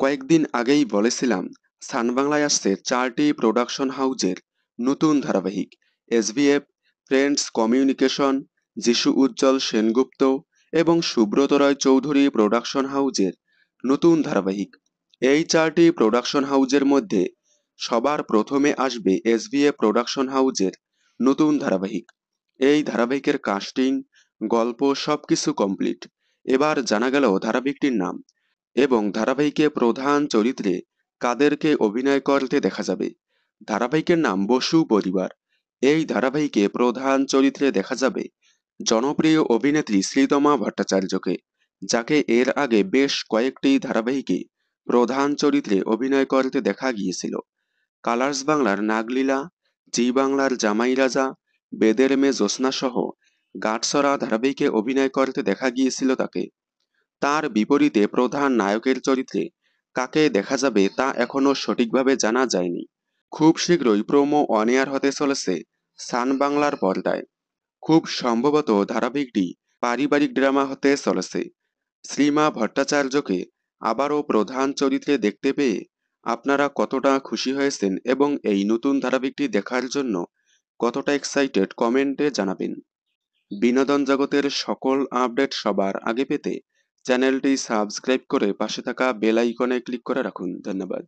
কয়েকদিন আগেই বলেছিলাম সান বাংলায় আসছে 4টি প্রোডাকশন হাউজের নতুন ধারাবাহিক। এসভিএফ, ফ্রেন্ডস কমিউনিকেশন, যিশু উজ্জ্বল সেনগুপ্ত এবং সুব্রত রায় চৌধুরী প্রোডাকশন হাউজের নতুন ধারাবাহিক। এই 4টি প্রোডাকশন হাউজের মধ্যে সবার প্রথমে আসবে এসভিএফ প্রোডাকশন হাউজের নতুন ধারাবাহিক। এই ধারাবাহিকের কাস্টিং, গল্প সবকিছু কমপ্লিট। এবার জানা গেল ধারাবাহিকটির নাম এবং ধারাবাহিকে প্রধান চরিত্রে কাদেরকে অভিনয় করতে দেখা যাবে। ধারাবাহিকের নাম বসু পরিবার। এই ধারাবাহিকে প্রধান চরিত্রে দেখা যাবে জনপ্রিয় অভিনেত্রী শ্রীতমা ভট্টাচার্যকে, যাকে এর আগে বেশ কয়েকটি ধারাবাহিকে প্রধান চরিত্রে অভিনয় করতে দেখা গিয়েছিল। কালার্স বাংলার নাগলীলা, জি বাংলার জামাই রাজা, বেদের মেয়ে জ্যোৎস্না সহ গাঁটছড়া ধারাবাহিকে অভিনয় করতে দেখা গিয়েছিল তাকে। তার বিপরীতে প্রধান নায়কের চরিত্রে কাকে দেখা যাবে তা এখনো সঠিকভাবে জানা যায়নি। খুব শীঘ্রই প্রোমো অন এয়ার হতে চলেছে সান বাংলার পর্দায়। খুব সম্ভবত ধারাবাহিকটি পারিবারিক ড্রামা হতে চলেছে। শ্রীমা ভট্টাচার্যকে আবারও প্রধান চরিত্রে দেখতে পেয়ে আপনারা কতটা খুশি হয়েছেন এবং এই নতুন ধারাবাহিকটি দেখার জন্য কতটা এক্সাইটেড কমেন্টে জানাবেন। বিনোদন জগতের সকল আপডেট সবার আগে পেতে চ্যানেলটি সাবস্ক্রাইব করে পাশে থাকা বেল আইকনে ক্লিক করে রাখুন। ধন্যবাদ।